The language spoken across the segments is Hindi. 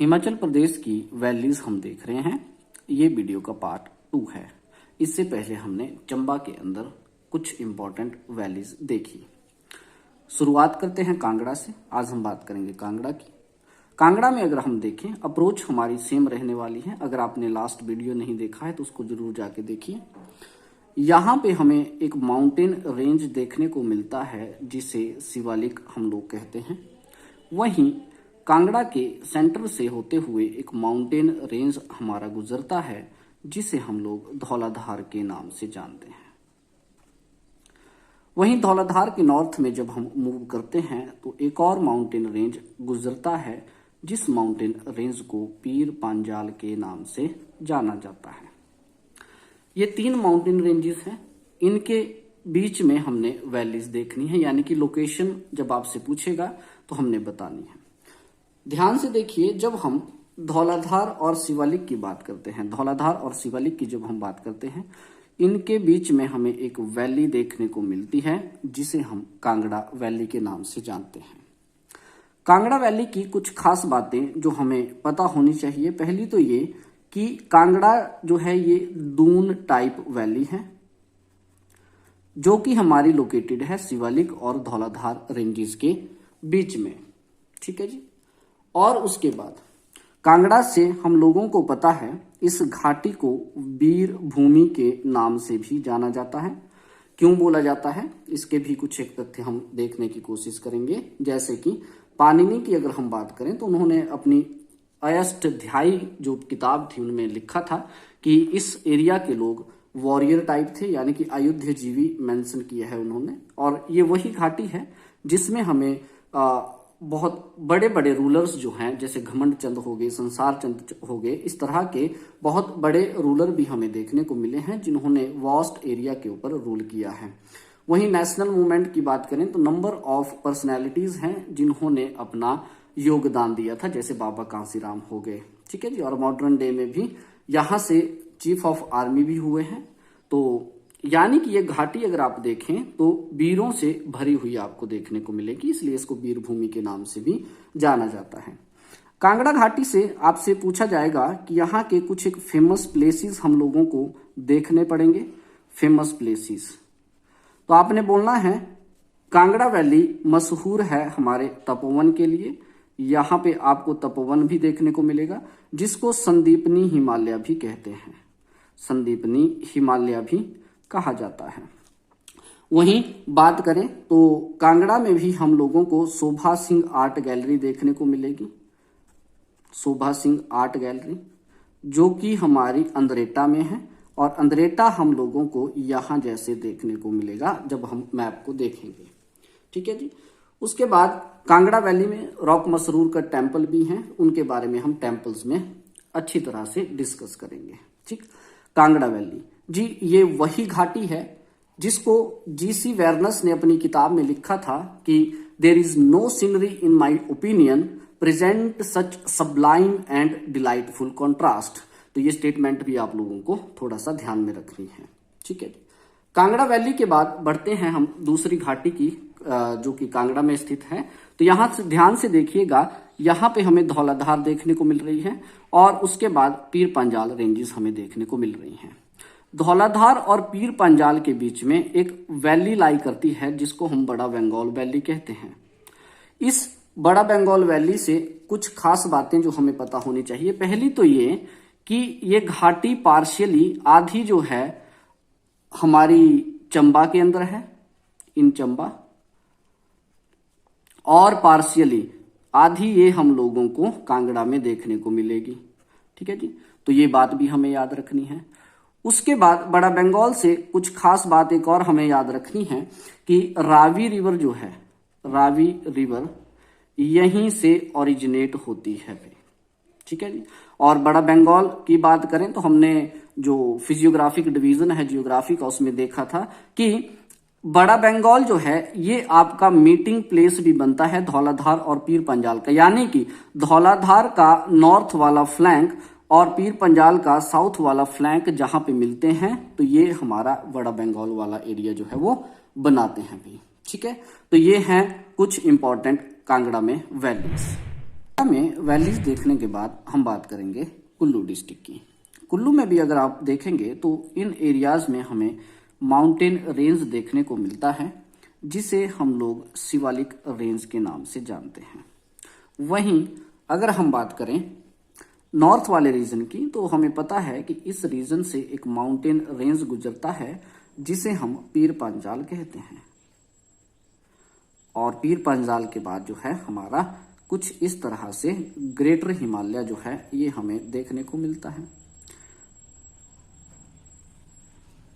हिमाचल प्रदेश की वैलीज हम देख रहे हैं। ये वीडियो का पार्ट 2 है। इससे पहले हमने चंबा के अंदर कुछ इंपॉर्टेंट वैलीज देखी। शुरुआत करते हैं कांगड़ा से। आज हम बात करेंगे कांगड़ा की। कांगड़ा में अगर हम देखें, अप्रोच हमारी सेम रहने वाली है। अगर आपने लास्ट वीडियो नहीं देखा है तो उसको जरूर जाके देखिए। यहाँ पे हमें एक माउंटेन रेंज देखने को मिलता है जिसे शिवालिक हम लोग कहते हैं। वहीं कांगड़ा के सेंटर से होते हुए एक माउंटेन रेंज हमारा गुजरता है जिसे हम लोग धौलाधार के नाम से जानते हैं। वहीं धौलाधार के नॉर्थ में जब हम मूव करते हैं तो एक और माउंटेन रेंज गुजरता है जिस माउंटेन रेंज को पीर पांजाल के नाम से जाना जाता है। ये 3 माउंटेन रेंजेस हैं। इनके बीच में हमने वैलीज देखनी है, यानी कि लोकेशन जब आपसे पूछेगा तो हमने बतानी है। ध्यान से देखिए, जब हम धौलाधार और शिवालिक की बात करते हैं, धौलाधार और शिवालिक की जब हम बात करते हैं, इनके बीच में हमें एक वैली देखने को मिलती है जिसे हम कांगड़ा वैली के नाम से जानते हैं। कांगड़ा वैली की कुछ खास बातें जो हमें पता होनी चाहिए। पहली तो ये कि कांगड़ा जो है ये दून टाइप वैली है जो कि हमारी लोकेटेड है शिवालिक और धौलाधार रेंजेस के बीच में। ठीक है जी। और उसके बाद कांगड़ा से हम लोगों को पता है इस घाटी को वीर भूमि के नाम से भी जाना जाता है। क्यों बोला जाता है, इसके भी कुछ एक तथ्य हम देखने की कोशिश करेंगे। जैसे कि पाणिनि की अगर हम बात करें तो उन्होंने अपनी अष्टाध्यायी जो किताब थी उनमें लिखा था कि इस एरिया के लोग वॉरियर टाइप थे, यानी कि आयुध्यजीवी मेंशन किया है उन्होंने। और ये वही घाटी है जिसमें हमें बहुत बड़े बड़े रूलर्स जो हैं, जैसे घमंड चंद हो गए, संसार चंद हो गए, इस तरह के बहुत बड़े रूलर भी हमें देखने को मिले हैं जिन्होंने वास्ट एरिया के ऊपर रूल किया है। वहीं नेशनल मूवमेंट की बात करें तो नंबर ऑफ पर्सनैलिटीज हैं जिन्होंने अपना योगदान दिया था, जैसे बाबा कांसीराम हो गए। ठीक है जी। और मॉडर्न डे में भी यहाँ से चीफ ऑफ आर्मी भी हुए हैं। तो यानी कि ये घाटी अगर आप देखें तो वीरों से भरी हुई आपको देखने को मिलेगी, इसलिए इसको वीर भूमि के नाम से भी जाना जाता है। कांगड़ा घाटी से आपसे पूछा जाएगा कि यहाँ के कुछ एक फेमस प्लेसेस हम लोगों को देखने पड़ेंगे। फेमस प्लेसेस तो आपने बोलना है कांगड़ा वैली मशहूर है हमारे तपोवन के लिए। यहाँ पे आपको तपोवन भी देखने को मिलेगा जिसको संदीपनी हिमालय भी कहते हैं। संदीपनी हिमालय भी कहा जाता है। वहीं बात करें तो कांगड़ा में भी हम लोगों को शोभा सिंह आर्ट गैलरी देखने को मिलेगी। शोभा सिंह आर्ट गैलरी जो कि हमारी अंद्रेटा में है, और अंद्रेटा हम लोगों को यहाँ जैसे देखने को मिलेगा जब हम मैप को देखेंगे। ठीक है जी। उसके बाद कांगड़ा वैली में रॉक मसरूर का टेम्पल भी है, उनके बारे में हम टेम्पल्स में अच्छी तरह से डिस्कस करेंगे। ठीक। कांगड़ा वैली जी ये वही घाटी है जिसको जीसी वेर्नस ने अपनी किताब में लिखा था कि there is no scenery in my opinion present such sublime and delightful contrast. तो ये स्टेटमेंट भी आप लोगों को थोड़ा सा ध्यान में रखनी है। ठीक है। कांगड़ा वैली के बाद बढ़ते हैं हम दूसरी घाटी की जो कि कांगड़ा में स्थित है। तो यहां से ध्यान से देखिएगा, यहाँ पे हमें धौलाधार देखने को मिल रही है और उसके बाद पीर पांजाल रेंजेस हमें देखने को मिल रही हैं। धौलाधार और पीर पांजाल के बीच में एक वैली लाई करती है जिसको हम बड़ा बंगाल वैली कहते हैं। इस बड़ा बंगाल वैली से कुछ खास बातें जो हमें पता होनी चाहिए। पहली तो ये कि ये घाटी पार्शियली आधी जो है हमारी चंबा के अंदर है, इन चंबा, और पार्शियली आधी ये हम लोगों को कांगड़ा में देखने को मिलेगी। ठीक है जी। तो ये बात भी हमें याद रखनी है। उसके बाद बड़ा बंगाल से कुछ खास बात एक और हमें याद रखनी है कि रावी रिवर जो है, रावी रिवर यहीं से ओरिजिनेट होती है। ठीक है जी। और बड़ा बंगाल की बात करें तो हमने जो फिजियोग्राफिक डिवीजन है जियोग्राफी का, उसमें देखा था कि बड़ा बंगाल जो है ये आपका मीटिंग प्लेस भी बनता है धौलाधार और पीर पंजाल का, यानी कि धौलाधार का नॉर्थ वाला फ्लैंक और पीर पंजाल का साउथ वाला फ्लैंक जहां पे मिलते हैं तो ये हमारा बड़ा बंगाल वाला एरिया जो है वो बनाते हैं भी। ठीक है। तो ये हैं कुछ इंपॉर्टेंट कांगड़ा में वैलीज। में वैलीज देखने के बाद हम बात करेंगे कुल्लू डिस्ट्रिक्ट की। कुल्लू में भी अगर आप देखेंगे तो इन एरियाज में हमें माउंटेन रेंज देखने को मिलता है, जिसे हम लोग शिवालिक रेंज के नाम से जानते हैं। वहीं अगर हम बात करें नॉर्थ वाले रीजन की, तो हमें पता है कि इस रीजन से एक माउंटेन रेंज गुजरता है जिसे हम पीर पांजाल कहते हैं। और पीर पांजाल के बाद जो है हमारा कुछ इस तरह से ग्रेटर हिमालय जो है ये हमें देखने को मिलता है।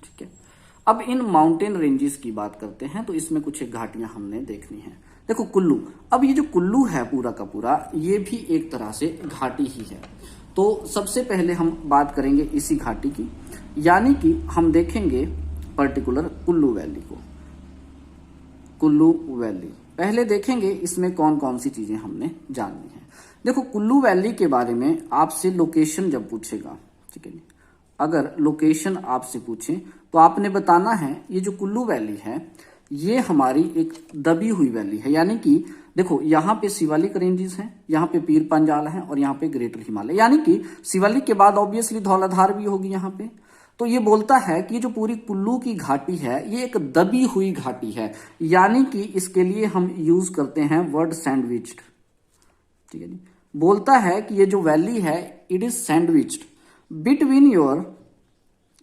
ठीक है, अब इन माउंटेन रेंजेस की बात करते हैं तो इसमें कुछ एक घाटियां हमने देखनी है। देखो कुल्लू, अब ये जो कुल्लू है पूरा का पूरा ये भी एक तरह से घाटी ही है। तो सबसे पहले हम बात करेंगे इसी घाटी की, यानी कि हम देखेंगे पर्टिकुलर कुल्लू वैली को। कुल्लू वैली पहले देखेंगे, इसमें कौन कौन सी चीजें हमने जाननी है। देखो कुल्लू वैली के बारे में आपसे लोकेशन जब पूछेगा, ठीक है, अगर लोकेशन आपसे पूछे तो आपने बताना है ये जो कुल्लू वैली है ये हमारी एक दबी हुई वैली है। यानी कि देखो यहाँ पे शिवालिक रेंजेस हैं, यहाँ पे पीर पांजाल है और यहाँ पे ग्रेटर हिमालय, यानी कि शिवालिक के बाद ऑब्वियसली धौलाधार भी होगी यहाँ पे। तो ये बोलता है कि जो पूरी कुल्लू की घाटी है ये एक दबी हुई घाटी है, यानी कि इसके लिए हम यूज करते हैं वर्ड सैंडविच्ड। ठीक है जी, बोलता है कि ये जो वैली है it is sandwiched between your,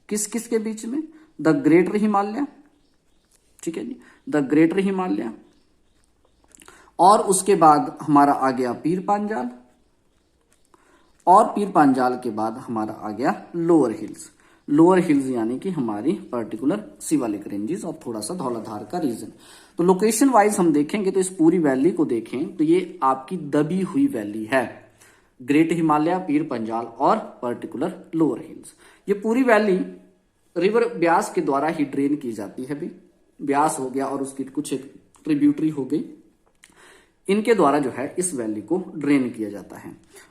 किस किस के बीच में, द ग्रेटर हिमालय, ठीक है जी, द ग्रेटर हिमालय, और उसके बाद हमारा आ गया पीर पांजाल, और पीर पांजाल के बाद हमारा आ गया लोअर हिल्स। लोअर हिल्स यानी कि हमारी पर्टिकुलर शिवालिक रेंजेस और थोड़ा सा धौलाधार का रीजन। तो लोकेशन वाइज हम देखेंगे तो इस पूरी वैली को देखें तो ये आपकी दबी हुई वैली है, ग्रेट हिमालय, पीर पंजाल और पर्टिकुलर लोअर हिल्स। ये पूरी वैली रिवर ब्यास के द्वारा ही ड्रेन की जाती है। भी ब्यास हो गया और उसकी कुछ एक ट्रिब्यूटरी हो गई, इनके द्वारा जो है इस वैली को ड्रेन किया जाता है।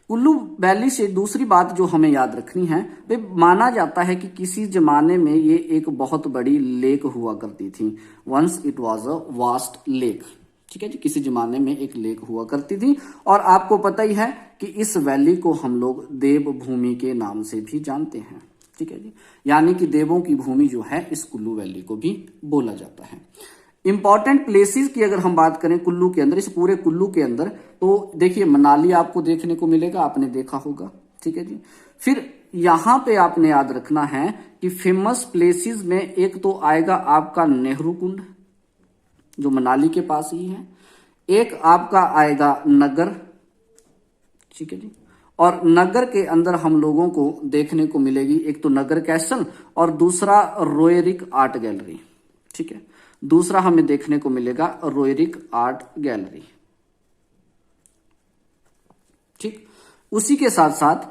कुल्लू वैली से दूसरी बात जो हमें याद रखनी है, वे माना जाता है कि किसी जमाने में ये एक बहुत बड़ी लेक हुआ करती थी। Once it was a vast lake. ठीक है जी, किसी जमाने में एक लेक हुआ करती थी। और आपको पता ही है कि इस वैली को हम लोग देव भूमि के नाम से भी जानते हैं। ठीक है जी, यानी कि देवों की भूमि जो है इस कुल्लू वैली को भी बोला जाता है। इंपॉर्टेंट प्लेसेस की अगर हम बात करें कुल्लू के अंदर, इस पूरे कुल्लू के अंदर, तो देखिए मनाली आपको देखने को मिलेगा, आपने देखा होगा। ठीक है जी, फिर यहां पे आपने याद रखना है कि फेमस प्लेसेस में एक तो आएगा आपका नेहरू कुंड जो मनाली के पास ही है, एक आपका आएगा नगर। ठीक है जी, और नगर के अंदर हम लोगों को देखने को मिलेगी एक तो नगर कैसल और दूसरा रोयरिक आर्ट गैलरी। ठीक है, दूसरा हमें देखने को मिलेगा रोयरिक आर्ट गैलरी। ठीक, उसी के साथ साथ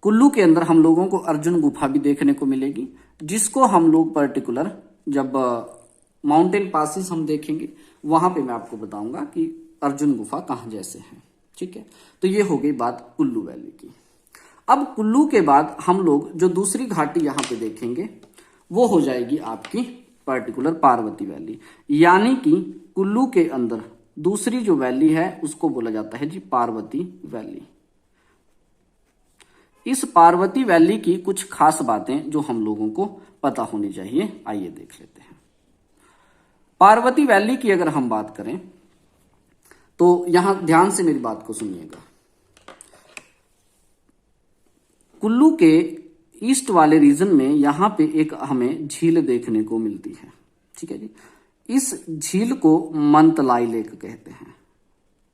कुल्लू के अंदर हम लोगों को अर्जुन गुफा भी देखने को मिलेगी, जिसको हम लोग पर्टिकुलर जब माउंटेन पासिस हम देखेंगे वहां पे मैं आपको बताऊंगा कि अर्जुन गुफा कहां जैसे है। ठीक है, तो ये हो गई बात कुल्लू वैली की। अब कुल्लू के बाद हम लोग जो दूसरी घाटी यहां पे देखेंगे वो हो जाएगी आपकी पर्टिकुलर पार्वती वैली, यानी कि कुल्लू के अंदर दूसरी जो वैली है उसको बोला जाता है जी पार्वती वैली। इस पार्वती वैली की कुछ खास बातें जो हम लोगों को पता होनी चाहिए, आइए देख लेते हैं। पार्वती वैली की अगर हम बात करें तो यहां ध्यान से मेरी बात को सुनिएगा। कुल्लू के ईस्ट वाले रीजन में यहां पे एक हमें झील देखने को मिलती है। ठीक है जी, इस झील को मंतलाई लेक कहते हैं।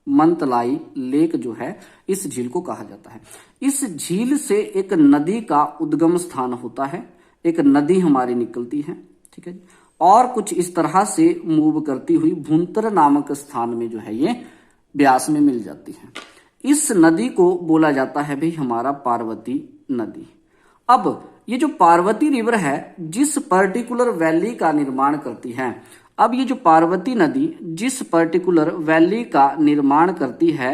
मंतलाई लेक जो है इस झील को कहा जाता है। इस झील से एक नदी का उद्गम स्थान होता है, एक नदी हमारी निकलती है। ठीक है जी, और कुछ इस तरह से मूव करती हुई भुंतर नामक स्थान में जो है ये ब्यास में मिल जाती है। इस नदी को बोला जाता है भाई हमारा पार्वती नदी। अब ये जो पार्वती रिवर है जिस पर्टिकुलर वैली का निर्माण करती है, अब ये जो पार्वती नदी जिस पर्टिकुलर वैली का निर्माण करती है,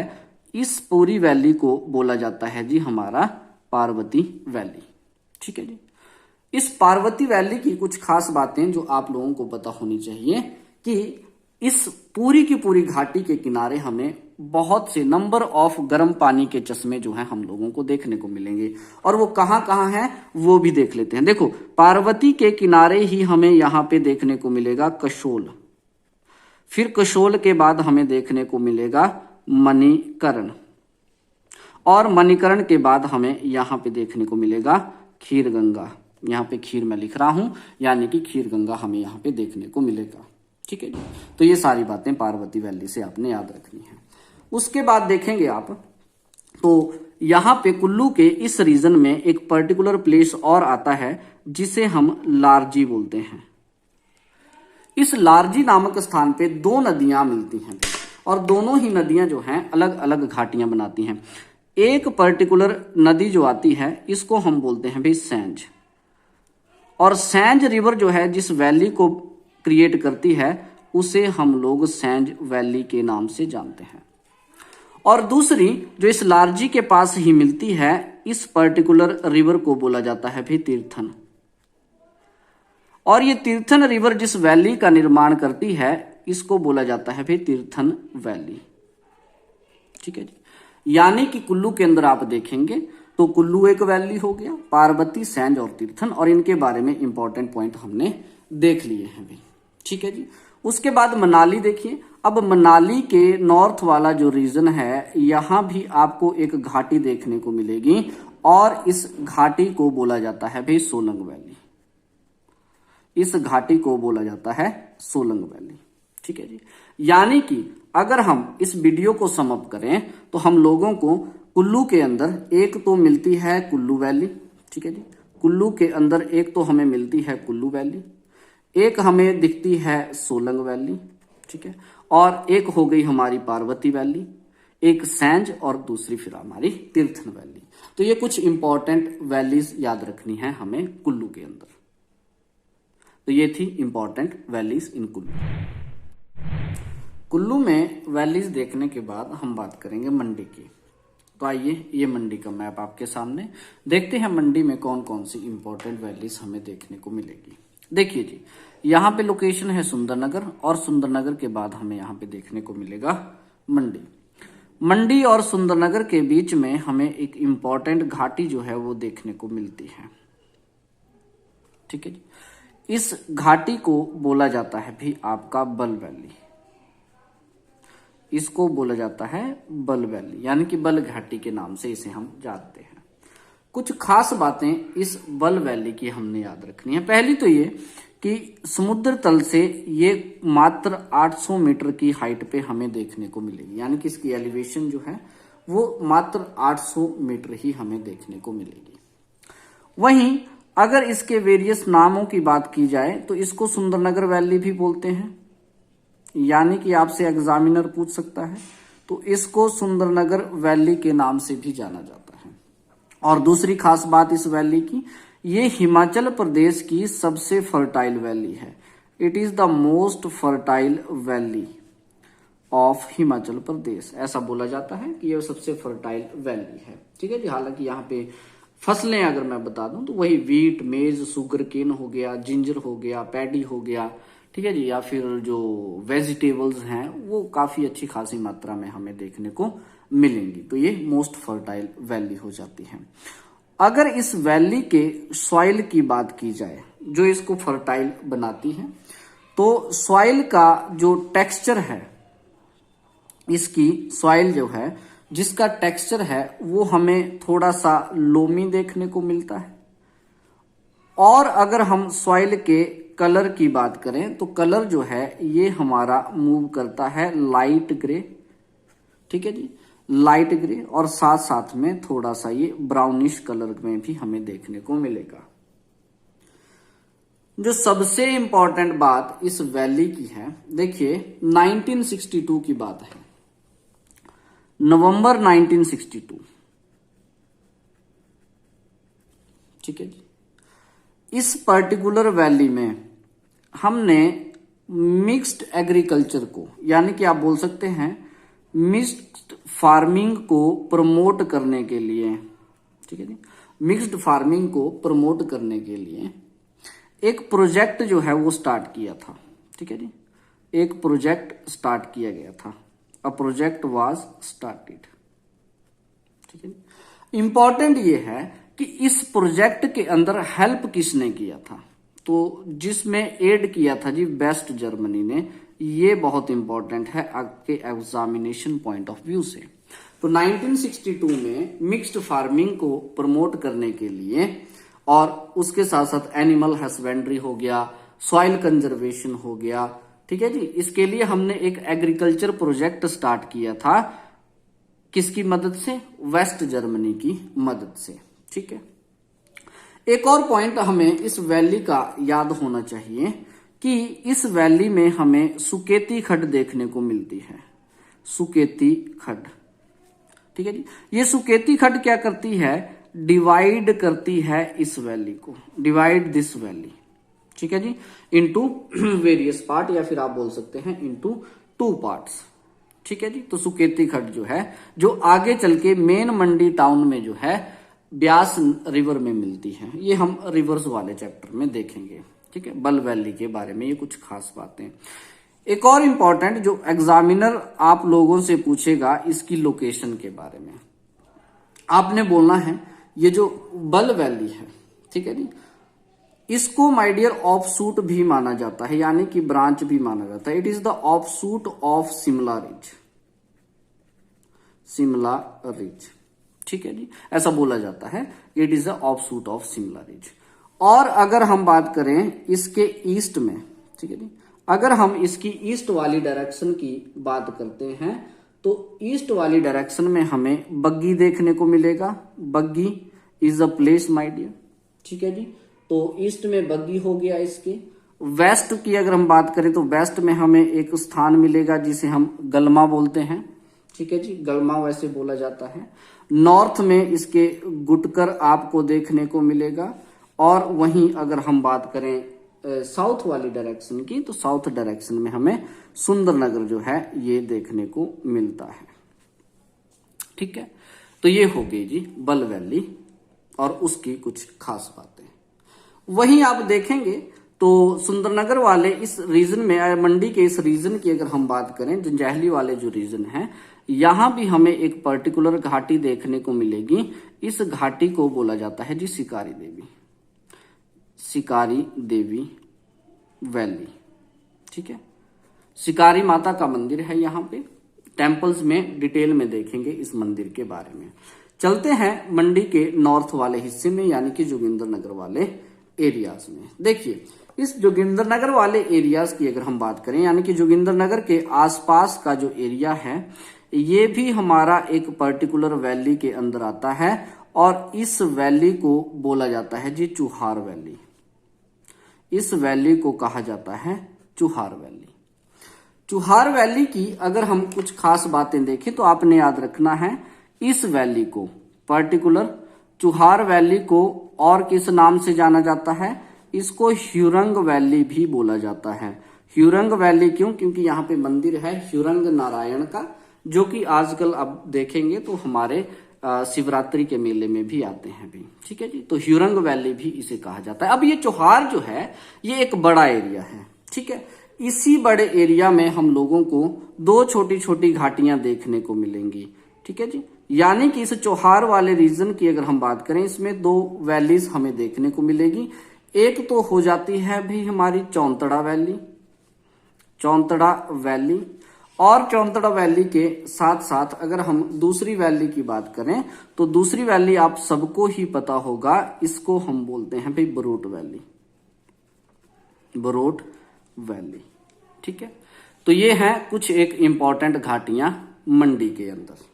इस पूरी वैली को बोला जाता है जी हमारा पार्वती वैली। ठीक है जी, इस पार्वती वैली की कुछ खास बातें जो आप लोगों को पता होनी चाहिए कि इस पूरी की पूरी घाटी के किनारे हमें बहुत से नंबर ऑफ गर्म पानी के चश्मे जो हैं हम लोगों को देखने को मिलेंगे। और वो कहाँ कहाँ हैं वो भी देख लेते हैं। देखो, पार्वती के किनारे ही हमें यहाँ पे देखने को मिलेगा कशोल, फिर कशोल के बाद हमें देखने को मिलेगा मणिकर्ण, और मणिकर्ण के बाद हमें यहाँ पे देखने को मिलेगा खीर गंगा। यहाँ पे खीर मैं लिख रहा हूं, यानी कि खीर गंगा हमें यहाँ पे देखने को मिलेगा। ठीक है जी। तो ये सारी बातें पार्वती वैली से आपने याद रखनी है। उसके बाद देखेंगे आप, तो यहाँ पे कुल्लू के इस रीजन में एक पर्टिकुलर प्लेस और आता है जिसे हम लारजी बोलते हैं। इस लारजी नामक स्थान पे दो नदियां मिलती हैं, और दोनों ही नदियां जो हैं अलग अलग घाटियां बनाती हैं। एक पर्टिकुलर नदी जो आती है इसको हम बोलते हैं भाई सैंज, और सैंज रिवर जो है जिस वैली को क्रिएट करती है उसे हम लोग सैंज वैली के नाम से जानते हैं। और दूसरी जो इस लारजी के पास ही मिलती है, इस पर्टिकुलर रिवर को बोला जाता है भाई तीर्थन, और ये तीर्थन रिवर जिस वैली का निर्माण करती है इसको बोला जाता है भाई तीर्थन वैली। ठीक है जी। यानी कि कुल्लू के अंदर आप देखेंगे तो कुल्लू एक वैली हो गया, पार्वती, सैंज और तीर्थन, और इनके बारे में इंपॉर्टेंट पॉइंट हमने देख लिए हैं भाई। ठीक है जी। उसके बाद मनाली देखिए। अब मनाली के नॉर्थ वाला जो रीजन है, यहां भी आपको एक घाटी देखने को मिलेगी, और इस घाटी को बोला जाता है भाई सोलंग वैली। इस घाटी को बोला जाता है सोलंग वैली। ठीक है जी। यानी कि अगर हम इस वीडियो को सम अप करें तो हम लोगों को कुल्लू के अंदर एक तो मिलती है कुल्लू वैली। ठीक है जी। कुल्लू के अंदर एक तो हमें मिलती है कुल्लू वैली, एक हमें दिखती है सोलंग वैली। ठीक है। और एक हो गई हमारी पार्वती वैली, एक सैंज, और दूसरी फिर हमारी तीर्थन वैली। तो ये कुछ इंपॉर्टेंट वैलीज याद रखनी है हमें कुल्लू के अंदर। तो ये थी इंपॉर्टेंट वैलीज इन कुल्लू। कुल्लू में वैलीज देखने के बाद हम बात करेंगे मंडी की। तो आइए, ये मंडी का मैप आपके सामने, देखते हैं मंडी में कौन कौन सी इंपॉर्टेंट वैलीज हमें देखने को मिलेगी। देखिए जी, यहाँ पे लोकेशन है सुंदरनगर, और सुंदरनगर के बाद हमें यहाँ पे देखने को मिलेगा मंडी। मंडी और सुंदरनगर के बीच में हमें एक इंपॉर्टेंट घाटी जो है वो देखने को मिलती है। ठीक है जी। इस घाटी को बोला जाता है भी आपका बल वैली। इसको बोला जाता है बल वैली, यानी कि बल घाटी के नाम से इसे हम जानते हैं। कुछ खास बातें इस बल वैली की हमने याद रखनी है। पहली तो ये कि समुद्र तल से ये मात्र 800 मीटर की हाइट पे हमें देखने को मिलेगी, यानी कि इसकी एलिवेशन जो है वो मात्र 800 मीटर ही हमें देखने को मिलेगी। वहीं अगर इसके वेरियस नामों की बात की जाए तो इसको सुंदरनगर वैली भी बोलते हैं, यानी कि आपसे एग्जामिनर पूछ सकता है, तो इसको सुंदरनगर वैली के नाम से भी जाना जाता है। और दूसरी खास बात इस वैली की, ये हिमाचल प्रदेश की सबसे फर्टाइल वैली है। It is the most fertile valley of Himachal Pradesh, ऐसा बोला जाता है कि ये सबसे फर्टाइल वैली है। ठीक है जी। हालांकि यहाँ पे फसलें अगर मैं बता दूं तो वही वीट, मेज, सुगर केन हो गया, जिंजर हो गया, पैडी हो गया, ठीक है जी, या फिर जो वेजिटेबल्स हैं वो काफी अच्छी खासी मात्रा में हमें देखने को मिलेंगी। तो ये मोस्ट फर्टाइल वैली हो जाती है। अगर इस वैली के सॉइल की बात की जाए जो इसको फर्टाइल बनाती है, तो सॉइल का जो टेक्सचर है, इसकी सॉइल जो है जिसका टेक्सचर है वो हमें थोड़ा सा लोमी देखने को मिलता है। और अगर हम सॉइल के कलर की बात करें तो कलर जो है ये हमारा मूव करता है लाइट ग्रे। ठीक है जी, लाइट ग्रे, और साथ साथ में थोड़ा सा ये ब्राउनिश कलर में भी हमें देखने को मिलेगा। जो सबसे इंपॉर्टेंट बात इस वैली की है, देखिए 1962 की बात है, नवंबर 1962। ठीक है जी। इस पर्टिकुलर वैली में हमने मिक्स्ड एग्रीकल्चर को, यानी कि आप बोल सकते हैं मिक्स्ड फार्मिंग को प्रमोट करने के लिए, ठीक है जी, मिक्स्ड फार्मिंग को प्रमोट करने के लिए एक प्रोजेक्ट जो है वो स्टार्ट किया था। ठीक है जी। एक प्रोजेक्ट स्टार्ट किया गया था। A project was started. ठीक है, इंपॉर्टेंट ये है कि इस प्रोजेक्ट के अंदर हेल्प किसने किया था, तो जिसमें एड किया था जी वेस्ट जर्मनी ने। ये बहुत इंपॉर्टेंट है आपके एग्जामिनेशन पॉइंट ऑफ व्यू से। तो 1962 में मिक्स्ड फार्मिंग को प्रमोट करने के लिए और उसके साथ साथ एनिमल हस्बेंड्री हो गया, सॉइल कंजर्वेशन हो गया, ठीक है जी, इसके लिए हमने एक एग्रीकल्चर प्रोजेक्ट स्टार्ट किया था। किसकी मदद से? वेस्ट जर्मनी की मदद से। ठीक है, एक और पॉइंट हमें इस वैली का याद होना चाहिए कि इस वैली में हमें सुकेती खड्ड देखने को मिलती है। सुकेती खड्ड, ठीक है जी। ये सुकेती खड्ड क्या करती है? डिवाइड करती है इस वैली को, डिवाइड दिस वैली, ठीक है जी, इनटू वेरियस पार्ट, या फिर आप बोल सकते हैं इनटू 2 पार्ट्स। ठीक है जी। तो सुकेती खड्ड जो है, जो आगे चल के मेन मंडी टाउन में जो है ब्यास रिवर में मिलती है। ये हम रिवर्स वाले चैप्टर में देखेंगे। ठीक है, बल वैली के बारे में ये कुछ खास बातें। एक और इंपॉर्टेंट जो एग्जामिनर आप लोगों से पूछेगा इसकी लोकेशन के बारे में, आपने बोलना है ये जो बल वैली है, ठीक है जी, इसको माय डियर ऑफशूट भी माना जाता है, यानी कि ब्रांच भी माना जाता है। It is the offshoot of Shimla ridge, Shimla ridge, ठीक है जी, ऐसा बोला जाता है। It is the offshoot of Shimla ridge. और अगर हम बात करें इसके ईस्ट में, ठीक है जी, अगर हम इसकी ईस्ट वाली डायरेक्शन की बात करते हैं तो ईस्ट वाली डायरेक्शन में हमें बग्गी देखने को मिलेगा। Baggi is a place my dear, ठीक है जी। तो ईस्ट में बग्गी हो गया इसके। वेस्ट की अगर हम बात करें तो वेस्ट में हमें एक स्थान मिलेगा जिसे हम गलमा बोलते हैं, ठीक है जी, गलमा वैसे बोला जाता है। नॉर्थ में इसके गुटकर आपको देखने को मिलेगा। और वहीं अगर हम बात करें साउथ वाली डायरेक्शन की, तो साउथ डायरेक्शन में हमें सुंदरनगर जो है ये देखने को मिलता है। ठीक है, तो ये हो गई जी बल वैली और उसकी कुछ खास बातें। वहीं आप देखेंगे तो सुंदरनगर वाले इस रीजन में, मंडी के इस रीजन की अगर हम बात करें, जंजैहली वाले जो रीजन है, यहां भी हमें एक पर्टिकुलर घाटी देखने को मिलेगी। इस घाटी को बोला जाता है जी शिकारी देवी, शिकारी देवी वैली। ठीक है, शिकारी माता का मंदिर है यहाँ पे। टेम्पल्स में डिटेल में देखेंगे इस मंदिर के बारे में। चलते हैं मंडी के नॉर्थ वाले हिस्से में, यानी कि जोगिंदरनगर वाले एरियाज में। देखिए, इस जोगिंदरनगर वाले एरियाज की अगर हम बात करें, यानी कि जोगिंदरनगर के आसपास का जो एरिया है, ये भी हमारा एक पर्टिकुलर वैली के अंदर आता है। और इस वैली को बोला जाता है जी चुहार वैली। इस वैली को कहा जाता है चुहार वैली। चुहार वैली की अगर हम कुछ खास बातें देखें तो आपने याद रखना है, इस वैली को, पर्टिकुलर चुहार वैली को और किस नाम से जाना जाता है? इसको ह्यूरंग वैली भी बोला जाता है। ह्यूरंग वैली क्यों? क्योंकि यहाँ पे मंदिर है ह्यूरंग नारायण का, जो कि आजकल अब देखेंगे तो हमारे शिवरात्रि के मेले में भी आते हैं भी। ठीक है जी, तो ह्यूरंग वैली भी इसे कहा जाता है। अब ये चुहार जो है ये एक बड़ा एरिया है। ठीक है, इसी बड़े एरिया में हम लोगों को 2 छोटी छोटी घाटियां देखने को मिलेंगी। ठीक है जी, यानी कि इस चौहार वाले रीजन की अगर हम बात करें, इसमें 2 वैलीज हमें देखने को मिलेगी। एक तो हो जाती है भी हमारी चौंतड़ा वैली, चौंतड़ा वैली। और चौंतड़ा वैली के साथ साथ अगर हम दूसरी वैली की बात करें तो दूसरी वैली आप सबको ही पता होगा, इसको हम बोलते हैं भाई बरोट वैली, बरोट वैली। ठीक है, तो ये हैं कुछ एक इंपॉर्टेंट घाटियां मंडी के अंदर।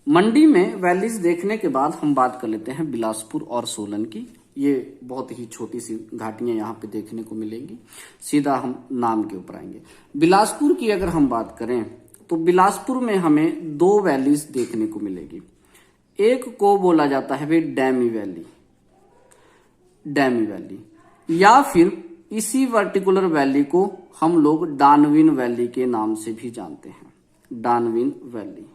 मंडी में वैलीज देखने के बाद हम बात कर लेते हैं बिलासपुर और सोलन की। ये बहुत ही छोटी सी घाटियां यहाँ पे देखने को मिलेंगी। सीधा हम नाम के ऊपर आएंगे। बिलासपुर की अगर हम बात करें तो बिलासपुर में हमें 2 वैलीज देखने को मिलेगी। एक को बोला जाता है भाई डैमी वैली, डैमी वैली, या फिर इसी पर्टिकुलर वैली को हम लोग डानविन वैली के नाम से भी जानते हैं, डानविन वैली।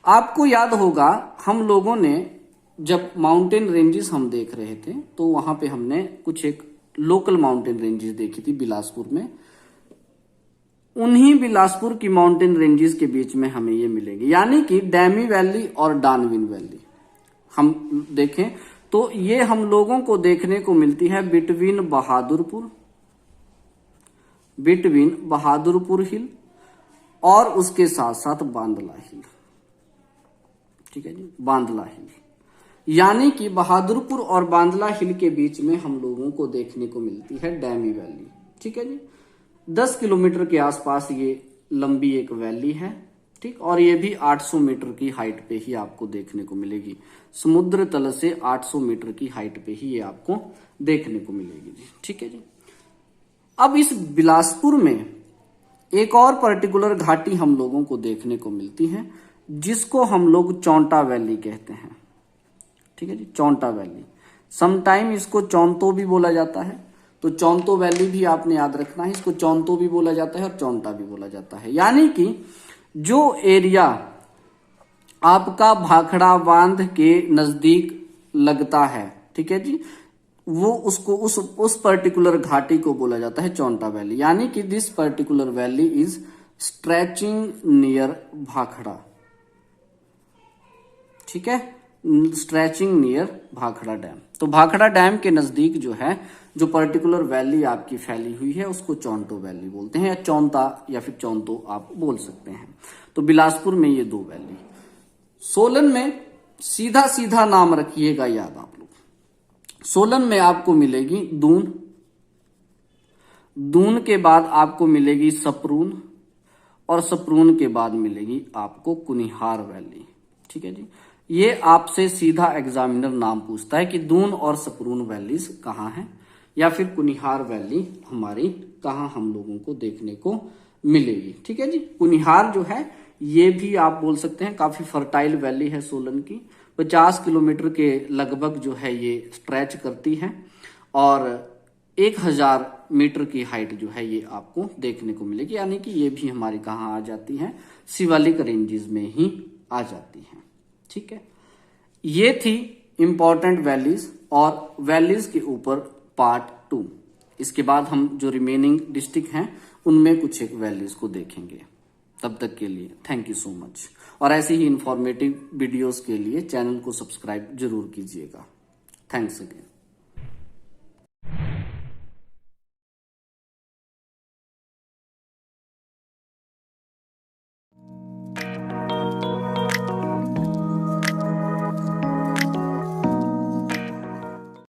आपको याद होगा हम लोगों ने जब माउंटेन रेंजेस हम देख रहे थे तो वहां पे हमने कुछ एक लोकल माउंटेन रेंजेस देखी थी बिलासपुर में, उन्हीं बिलासपुर की माउंटेन रेंजेस के बीच में हमें ये मिलेगी, यानी कि डैमी वैली और डानविन वैली हम देखें तो ये हम लोगों को देखने को मिलती है बिटवीन बहादुरपुर हिल और उसके साथ साथ बांदला हिल। ठीक है जी, बांदला हिल, यानी कि बहादुरपुर और बांदला हिल के बीच में हम लोगों को देखने को मिलती है डैमी वैली। ठीक है जी, 10 किलोमीटर के आसपास ये लंबी एक वैली है। ठीक, और ये भी 800 मीटर की हाइट पे ही आपको देखने को मिलेगी, समुद्र तल से 800 मीटर की हाइट पे ही ये आपको देखने को मिलेगी जी। ठीक है जी, अब इस बिलासपुर में एक और पर्टिकुलर घाटी हम लोगों को देखने को मिलती है जिसको हम लोग चौंटा वैली कहते हैं। ठीक है जी, चौंटा वैली, समटाइम इसको चौंतो भी बोला जाता है, तो चौंतो वैली भी आपने याद रखना है, इसको चौंतो भी बोला जाता है और चौंटा भी बोला जाता है। यानी कि जो एरिया आपका भाखड़ा बांध के नजदीक लगता है, ठीक है जी, वो उसको उस पर्टिकुलर घाटी को बोला जाता है चौंटा वैली। यानी कि this particular valley is stretching near Bhakra. ठीक है, स्ट्रेचिंग नियर भाखड़ा डैम। तो भाखड़ा डैम के नजदीक जो है, जो पर्टिकुलर वैली आपकी फैली हुई है उसको चौंटो वैली बोलते हैं, या चौंता या फिर चौंतो आप बोल सकते हैं। तो बिलासपुर में ये दो वैली। सोलन में सीधा सीधा नाम रखिएगा याद आप लोग, सोलन में आपको मिलेगी दून, दून के बाद आपको मिलेगी सपरून, और सपरून के बाद मिलेगी आपको कुनिहार वैली। ठीक है जी, ये आपसे सीधा एग्जामिनर नाम पूछता है कि दून और सपरून वैलीज कहाँ हैं, या फिर कुनिहार वैली हमारी कहाँ हम लोगों को देखने को मिलेगी। ठीक है जी, कुनिहार जो है ये भी आप बोल सकते हैं काफी फर्टाइल वैली है सोलन की, 50 किलोमीटर के लगभग जो है ये स्ट्रेच करती है, और 1000 मीटर की हाइट जो है ये आपको देखने को मिलेगी। यानी कि ये भी हमारी कहाँ आ जाती है, शिवालिक रेंजेस में ही आ जाती है। ठीक है, ये थी इंपॉर्टेंट वैलीज और वैलीज के ऊपर पार्ट 2। इसके बाद हम जो रिमेनिंग डिस्ट्रिक्ट हैं उनमें कुछ एक वैलीज को देखेंगे। तब तक के लिए थैंक यू सो मच, और ऐसे ही इंफॉर्मेटिव वीडियोस के लिए चैनल को सब्सक्राइब जरूर कीजिएगा। Thanks again.